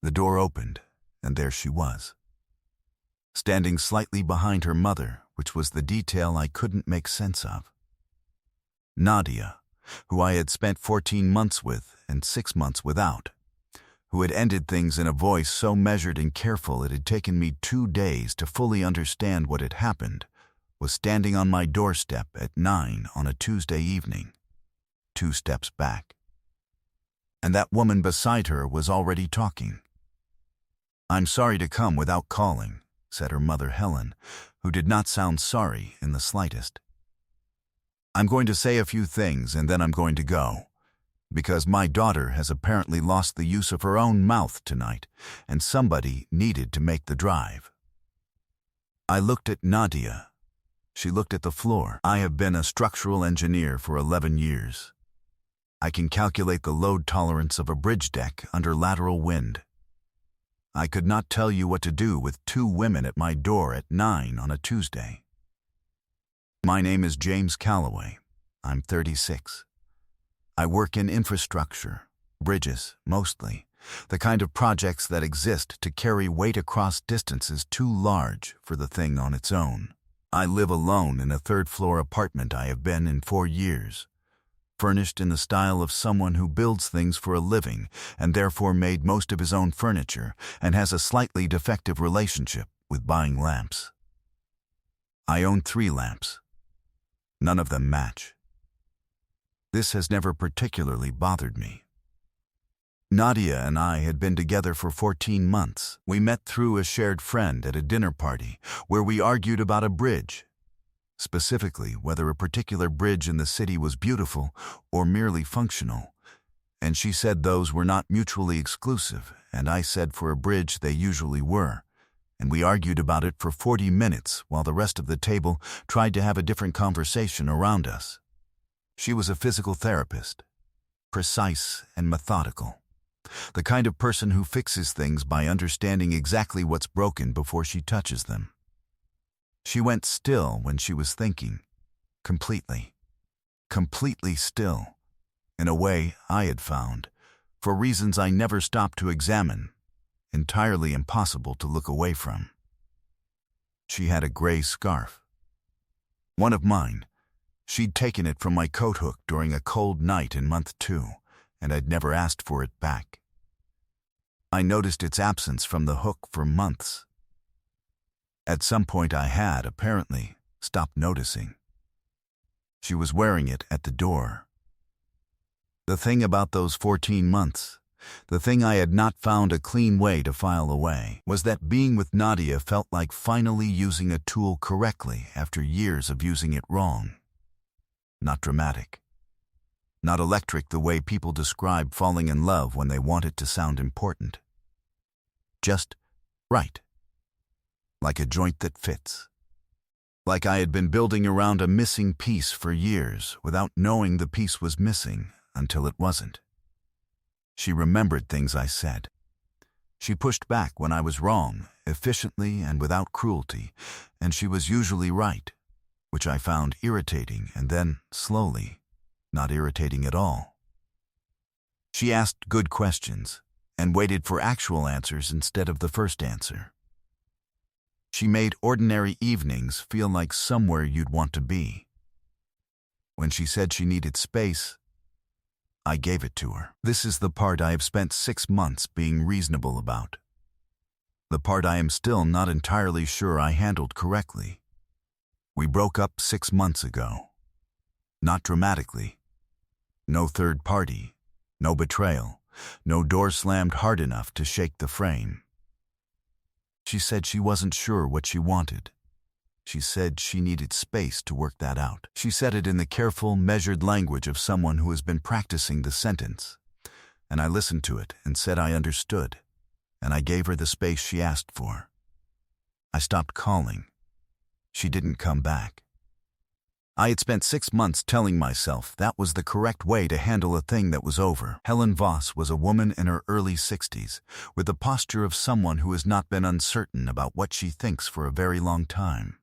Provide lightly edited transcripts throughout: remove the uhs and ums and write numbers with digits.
The door opened, and there she was, standing slightly behind her mother, which was the detail I couldn't make sense of. Nadia, who I had spent 14 months with and 6 months without, who had ended things in a voice so measured and careful it had taken me 2 days to fully understand what had happened, was standing on my doorstep at 9 on a Tuesday evening, 2 steps back. And that woman beside her was already talking. "I'm sorry to come without calling," said her mother Helen, who did not sound sorry in the slightest. "I'm going to say a few things and then I'm going to go, because my daughter has apparently lost the use of her own mouth tonight, and somebody needed to make the drive." I looked at Nadia. She looked at the floor. I have been a structural engineer for 11 years. I can calculate the load tolerance of a bridge deck under lateral wind. I could not tell you what to do with 2 women at my door at 9 on a Tuesday. My name is James Calloway. I'm 36. I work in infrastructure, bridges mostly, the kind of projects that exist to carry weight across distances too large for the thing on its own. I live alone in a 3rd-floor apartment I have been in 4 years, furnished in the style of someone who builds things for a living and therefore made most of his own furniture and has a slightly defective relationship with buying lamps. I own 3 lamps. None of them match. This has never particularly bothered me. Nadia and I had been together for 14 months. We met through a shared friend at a dinner party where we argued about a bridge, specifically whether a particular bridge in the city was beautiful or merely functional, and she said those were not mutually exclusive, and I said for a bridge they usually were, and we argued about it for 40 minutes while the rest of the table tried to have a different conversation around us. She was a physical therapist, precise and methodical, the kind of person who fixes things by understanding exactly what's broken before she touches them. She went still when she was thinking, completely still, in a way I had found, for reasons I never stopped to examine, entirely impossible to look away from. She had a gray scarf. One of mine. She'd taken it from my coat hook during a cold night in month 2, and I'd never asked for it back. I noticed its absence from the hook for months. At some point I had, apparently, stopped noticing. She was wearing it at the door. The thing about those 14 months, the thing I had not found a clean way to file away, was that being with Nadia felt like finally using a tool correctly after years of using it wrong. Not dramatic. Not electric the way people describe falling in love when they want it to sound important. Just right. Like a joint that fits. Like I had been building around a missing piece for years without knowing the piece was missing until it wasn't. She remembered things I said. She pushed back when I was wrong, efficiently and without cruelty, and she was usually right, which I found irritating and then, slowly, not irritating at all. She asked good questions and waited for actual answers instead of the first answer. She made ordinary evenings feel like somewhere you'd want to be. When she said she needed space, I gave it to her. This is the part I have spent 6 months being reasonable about. The part I am still not entirely sure I handled correctly. We broke up 6 months ago. Not dramatically. No third party, no betrayal, no door slammed hard enough to shake the frame. She said she wasn't sure what she wanted. She said she needed space to work that out. She said it in the careful, measured language of someone who has been practicing the sentence, and I listened to it and said I understood, and I gave her the space she asked for. I stopped calling. She didn't come back. I had spent 6 months telling myself that was the correct way to handle a thing that was over. Helen Voss was a woman in her early 60s, with the posture of someone who has not been uncertain about what she thinks for a very long time.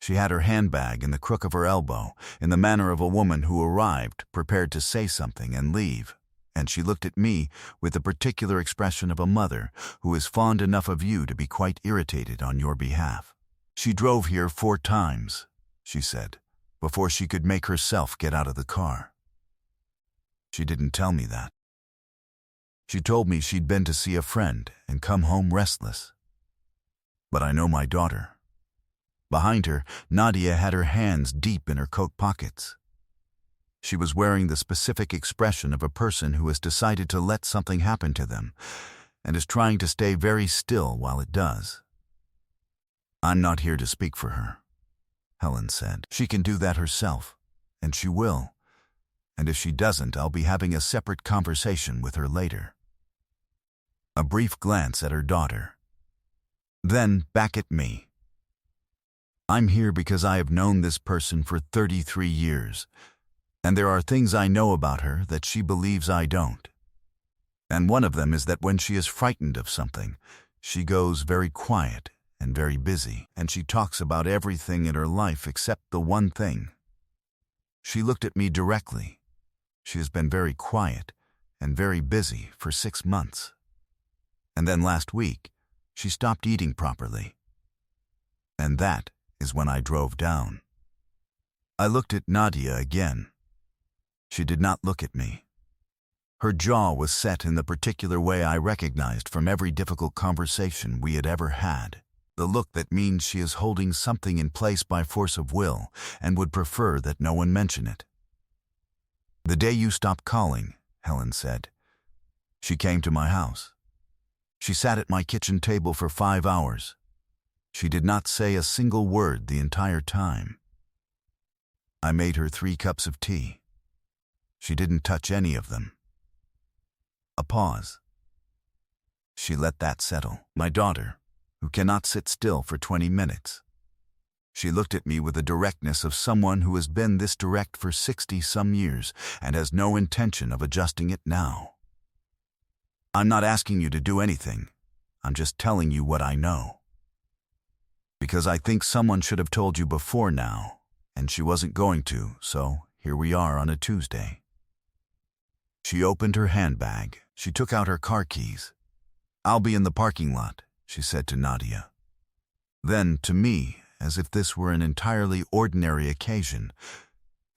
She had her handbag in the crook of her elbow, in the manner of a woman who arrived, prepared to say something and leave, and she looked at me with the particular expression of a mother who is fond enough of you to be quite irritated on your behalf. She drove here 4 times, she said, before she could make herself get out of the car. She didn't tell me that. She told me she'd been to see a friend and come home restless. But I know my daughter. Behind her, Nadia had her hands deep in her coat pockets. She was wearing the specific expression of a person who has decided to let something happen to them and is trying to stay very still while it does. I'm not here to speak for her, Helen said. She can do that herself, and she will. And if she doesn't, I'll be having a separate conversation with her later. A brief glance at her daughter. Then back at me. I'm here because I have known this person for 33 years, and there are things I know about her that she believes I don't. And one of them is that when she is frightened of something, she goes very quiet and very busy, and she talks about everything in her life except the one thing. She looked at me directly. She has been very quiet and very busy for 6 months. And then last week, she stopped eating properly. And that is when I drove down. I looked at Nadia again. She did not look at me. Her jaw was set in the particular way I recognized from every difficult conversation we had ever had. The look that means she is holding something in place by force of will and would prefer that no one mention it. The day you stopped calling, Helen said, she came to my house. She sat at my kitchen table for 5 hours. She did not say a single word the entire time. I made her 3 cups of tea. She didn't touch any of them. A pause. She let that settle. My daughter, who cannot sit still for 20 minutes. She looked at me with the directness of someone who has been this direct for 60-some years and has no intention of adjusting it now. I'm not asking you to do anything. I'm just telling you what I know. Because I think someone should have told you before now, and she wasn't going to, so here we are on a Tuesday. She opened her handbag. She took out her car keys. I'll be in the parking lot, she said to Nadia. Then, to me, as if this were an entirely ordinary occasion,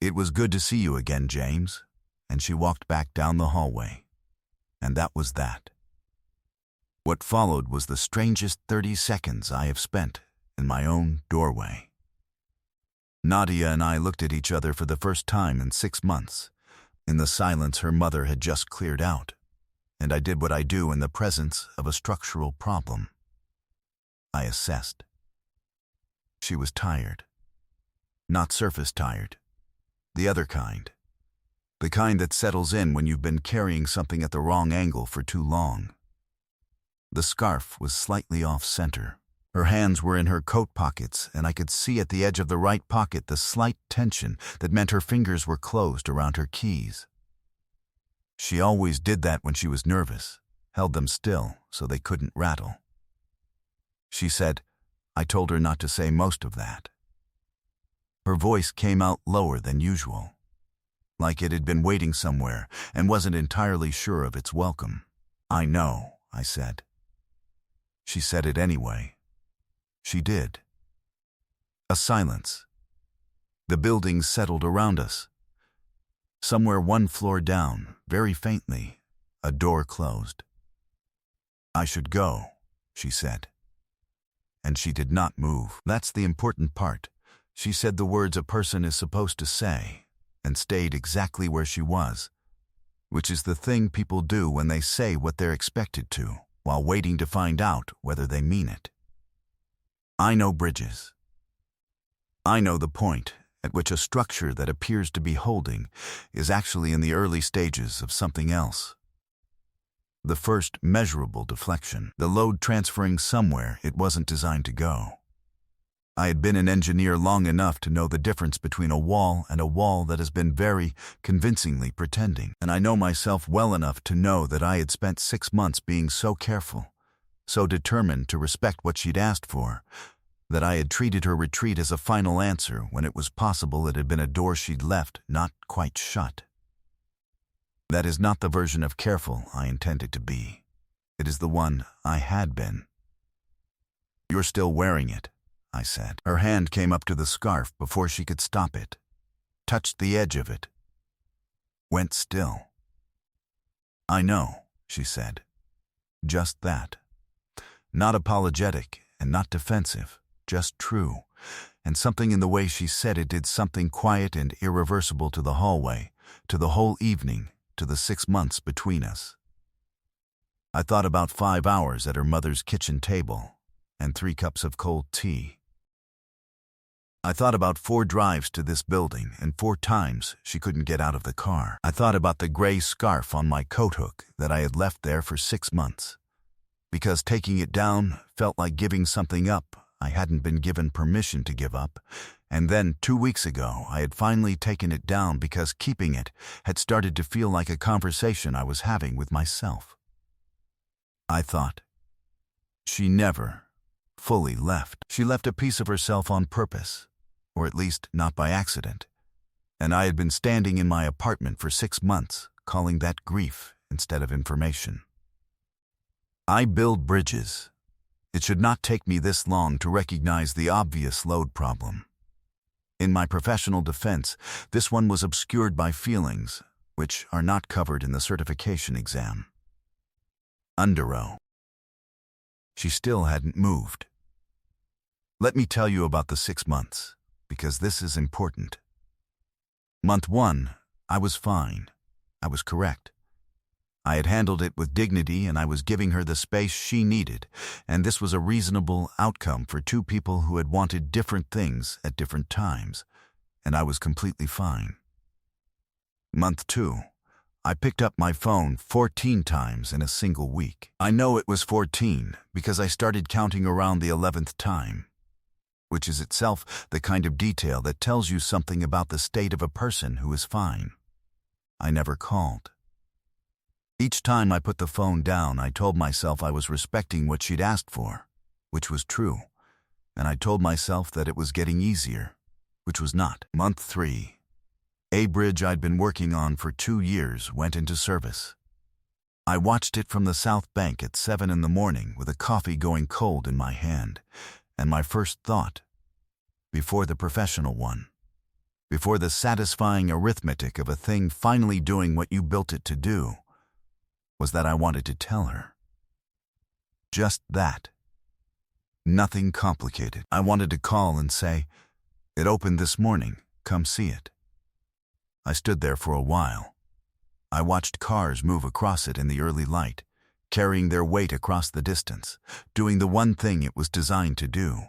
it was good to see you again, James, and she walked back down the hallway. And that was that. What followed was the strangest 30 seconds I have spent in my own doorway. Nadia and I looked at each other for the first time in 6 months. In the silence her mother had just cleared out, and I did what I do in the presence of a structural problem. I assessed. She was tired. Not surface tired. The other kind. The kind that settles in when you've been carrying something at the wrong angle for too long. The scarf was slightly off-center. Her hands were in her coat pockets, and I could see at the edge of the right pocket the slight tension that meant her fingers were closed around her keys. She always did that when she was nervous, held them still so they couldn't rattle. She said, I told her not to say most of that. Her voice came out lower than usual, like it had been waiting somewhere and wasn't entirely sure of its welcome. I know, I said. She said it anyway. She did. A silence. The buildings settled around us. Somewhere 1 floor down, very faintly, a door closed. I should go, she said. And she did not move. That's the important part. She said the words a person is supposed to say, and stayed exactly where she was, which is the thing people do when they say what they're expected to, while waiting to find out whether they mean it. I know bridges. I know the point at which a structure that appears to be holding is actually in the early stages of something else. The first measurable deflection, the load transferring somewhere it wasn't designed to go. I had been an engineer long enough to know the difference between a wall and a wall that has been very convincingly pretending, and I know myself well enough to know that I had spent 6 months being so careful, so determined to respect what she'd asked for, that I had treated her retreat as a final answer when it was possible it had been a door she'd left not quite shut. That is not the version of careful I intended to be. It is the one I had been. You're still wearing it, I said. Her hand came up to the scarf before she could stop it, touched the edge of it, went still. I know, she said. Just that. Not apologetic and not defensive, just true. And something in the way she said it did something quiet and irreversible to the hallway, to the whole evening, to the 6 months between us. I thought about 5 hours at her mother's kitchen table and 3 cups of cold tea. I thought about 4 drives to this building and 4 times she couldn't get out of the car. I thought about the gray scarf on my coat hook that I had left there for 6 months. Because taking it down felt like giving something up I hadn't been given permission to give up, and then 2 weeks ago I had finally taken it down because keeping it had started to feel like a conversation I was having with myself. I thought, she never fully left. She left a piece of herself on purpose, or at least not by accident, and I had been standing in my apartment for 6 months, calling that grief instead of information. I build bridges. It should not take me this long to recognize the obvious load problem. In my professional defense, this one was obscured by feelings, which are not covered in the certification exam. Underow. She still hadn't moved. Let me tell you about the 6 months, because this is important. Month 1, I was fine. I was correct. I had handled it with dignity and I was giving her the space she needed, and this was a reasonable outcome for 2 people who had wanted different things at different times, and I was completely fine. Month 2, I picked up my phone 14 times in a single week. I know it was 14 because I started counting around the 11th time, which is itself the kind of detail that tells you something about the state of a person who is fine. I never called. Each time I put the phone down, I told myself I was respecting what she'd asked for, which was true, and I told myself that it was getting easier, which was not. Month 3, a bridge I'd been working on for 2 years went into service. I watched it from the south bank at 7 in the morning with a coffee going cold in my hand, and my first thought, before the professional one, before the satisfying arithmetic of a thing finally doing what you built it to do, was that I wanted to tell her. Just that. Nothing complicated. I wanted to call and say, "It opened this morning, come see it." I stood there for a while. I watched cars move across it in the early light, carrying their weight across the distance, doing the one thing it was designed to do.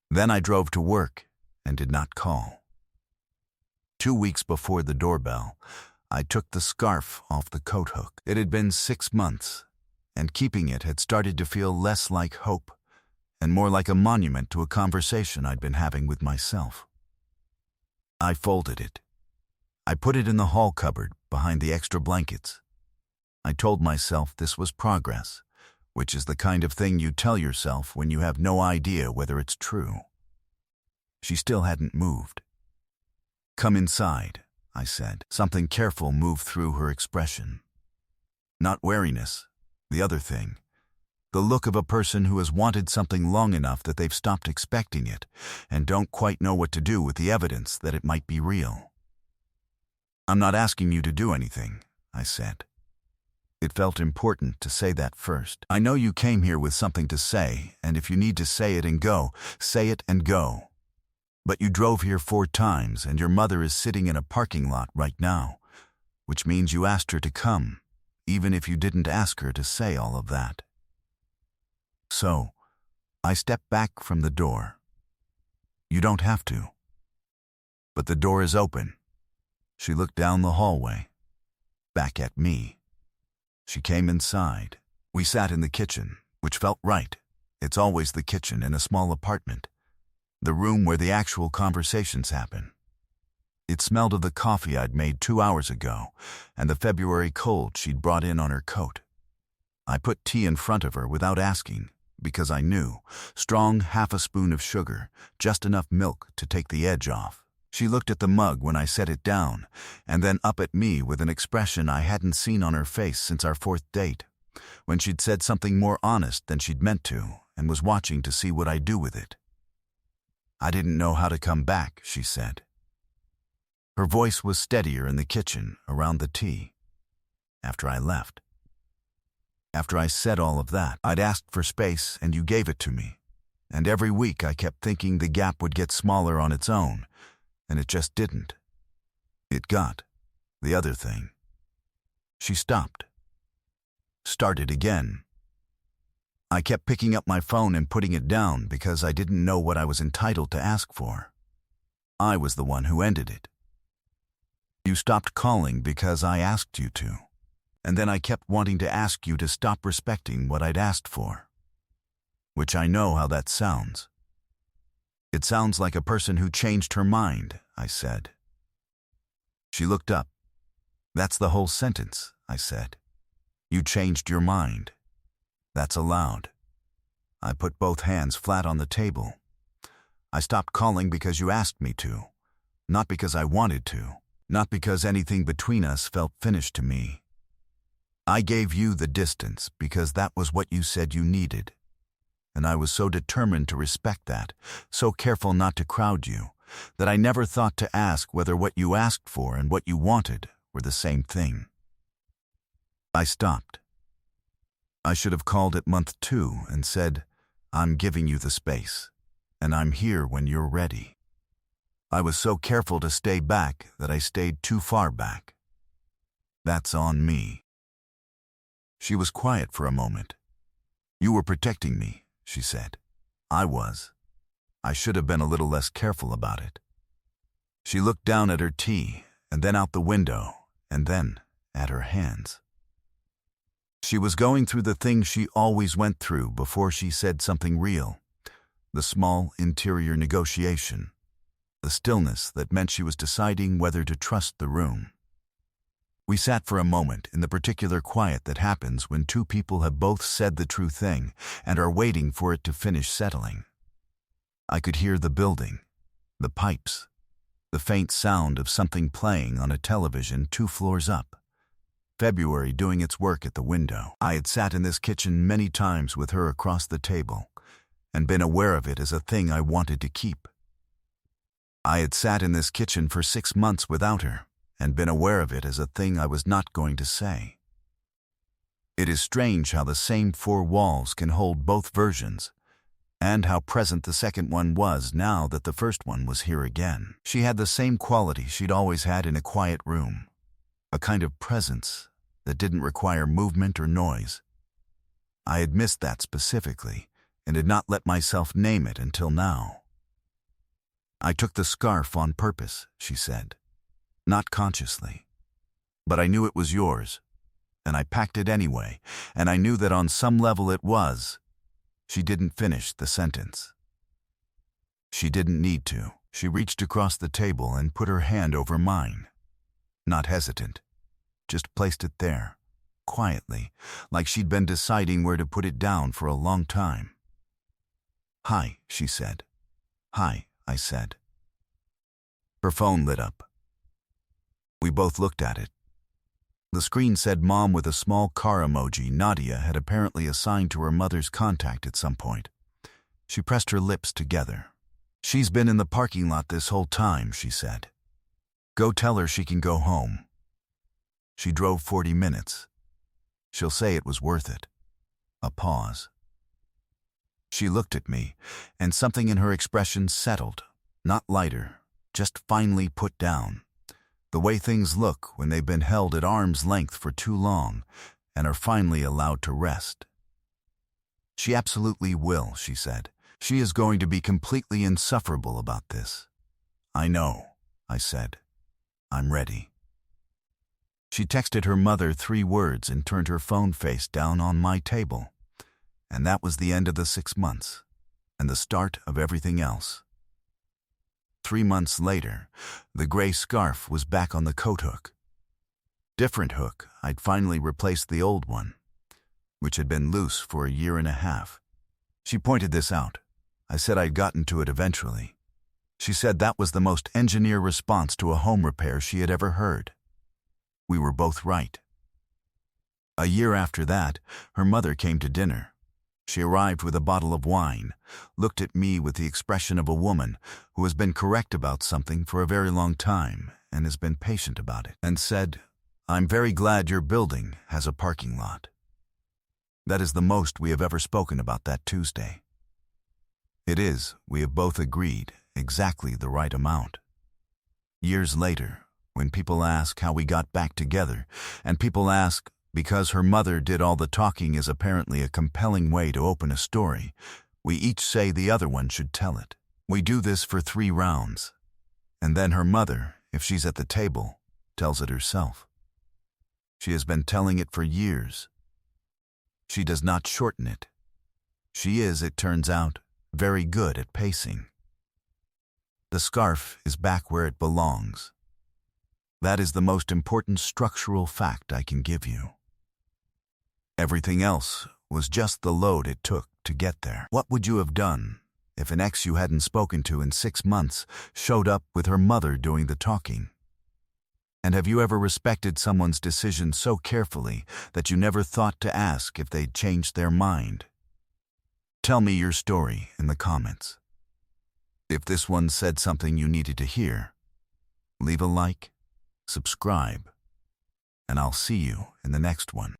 Then I drove to work and did not call. 2 weeks before the doorbell, I took the scarf off the coat hook. It had been 6 months, and keeping it had started to feel less like hope and more like a monument to a conversation I'd been having with myself. I folded it. I put it in the hall cupboard behind the extra blankets. I told myself this was progress, which is the kind of thing you tell yourself when you have no idea whether it's true. She still hadn't moved. "Come inside," I said. Something careful moved through her expression. Not wariness, the other thing. The look of a person who has wanted something long enough that they've stopped expecting it and don't quite know what to do with the evidence that it might be real. "I'm not asking you to do anything," I said. It felt important to say that first. "I know you came here with something to say, and if you need to say it and go, say it and go. But you drove here 4 times, and your mother is sitting in a parking lot right now, which means you asked her to come, even if you didn't ask her to say all of that." So, I stepped back from the door. "You don't have to." "But the door is open." She looked down the hallway, back at me. She came inside. We sat in the kitchen, which felt right. It's always the kitchen in a small apartment. The room where the actual conversations happen. It smelled of the coffee I'd made 2 hours ago and the February cold she'd brought in on her coat. I put tea in front of her without asking, because I knew, strong 1/2 spoon of sugar, just enough milk to take the edge off. She looked at the mug when I set it down, and then up at me with an expression I hadn't seen on her face since our 4th date, when she'd said something more honest than she'd meant to, and was watching to see what I'd do with it. "I didn't know how to come back," she said. Her voice was steadier in the kitchen, around the tea, after I left. After I said all of that, I'd asked for space and you gave it to me, and every week I kept thinking the gap would get smaller on its own, and it just didn't. It got the other thing. She stopped. Started again. I kept picking up my phone and putting it down because I didn't know what I was entitled to ask for. I was the one who ended it. You stopped calling because I asked you to, and then I kept wanting to ask you to stop respecting what I'd asked for. Which I know how that sounds. "It sounds like a person who changed her mind," I said. She looked up. "That's the whole sentence," I said. "You changed your mind. That's allowed." I put both hands flat on the table. "I stopped calling because you asked me to, not because I wanted to, not because anything between us felt finished to me. I gave you the distance because that was what you said you needed. And I was so determined to respect that, so careful not to crowd you, that I never thought to ask whether what you asked for and what you wanted were the same thing." I stopped. I should have called it month 2 and said, "I'm giving you the space, and I'm here when you're ready." I was so careful to stay back that I stayed too far back. That's on me. She was quiet for a moment. "You were protecting me," she said. "I was. I should have been a little less careful about it." She looked down at her tea, and then out the window, and then at her hands. She was going through the things she always went through before she said something real. The small interior negotiation. The stillness that meant she was deciding whether to trust the room. We sat for a moment in the particular quiet that happens when two people have both said the true thing and are waiting for it to finish settling. I could hear the building, the pipes, the faint sound of something playing on a television 2 floors up. February doing its work at the window. I had sat in this kitchen many times with her across the table and been aware of it as a thing I wanted to keep. I had sat in this kitchen for 6 months without her and been aware of it as a thing I was not going to say. It is strange how the same 4 walls can hold both versions, and how present the second one was now that the first one was here again. She had the same quality she'd always had in a quiet room, a kind of presence that didn't require movement or noise. I had missed that specifically and had not let myself name it until now. "I took the scarf on purpose," she said. "Not consciously. But I knew it was yours, and I packed it anyway, and I knew that on some level it was." She didn't finish the sentence. She didn't need to. She reached across the table and put her hand over mine. Not hesitant. Just placed it there, quietly, like she'd been deciding where to put it down for a long time. "Hi," she said. "Hi," I said. Her phone lit up. We both looked at it. The screen said Mom with a small car emoji Nadia had apparently assigned to her mother's contact at some point. She pressed her lips together. "She's been in the parking lot this whole time," she said. "Go tell her she can go home. She drove 40 minutes. She'll say it was worth it." A pause. She looked at me, and something in her expression settled, not lighter, just finely put down. The way things look when they've been held at arm's length for too long and are finally allowed to rest. "She absolutely will," she said. "She is going to be completely insufferable about this." "I know," I said. "I'm ready." She texted her mother 3 words and turned her phone face down on my table. And that was the end of the 6 months, and the start of everything else. 3 months later, the gray scarf was back on the coat hook. Different hook, I'd finally replaced the old one, which had been loose for a year and a half. She pointed this out. I said I'd gotten to it eventually. She said that was the most engineer response to a home repair she had ever heard. We were both right. A year after that, her mother came to dinner. She arrived with a bottle of wine, looked at me with the expression of a woman who has been correct about something for a very long time and has been patient about it, and said, "I'm very glad your building has a parking lot." That is the most we have ever spoken about that Tuesday. It is, we have both agreed, exactly the right amount. Years later, when people ask how we got back together, and people ask, because her mother did all the talking is apparently a compelling way to open a story, we each say the other one should tell it. We do this for 3 rounds. And then her mother, if she's at the table, tells it herself. She has been telling it for years. She does not shorten it. She is, it turns out, very good at pacing. The scarf is back where it belongs. That is the most important structural fact I can give you. Everything else was just the load it took to get there. What would you have done if an ex you hadn't spoken to in 6 months showed up with her mother doing the talking? And have you ever respected someone's decision so carefully that you never thought to ask if they'd changed their mind? Tell me your story in the comments. If this one said something you needed to hear, leave a like, subscribe, and I'll see you in the next one.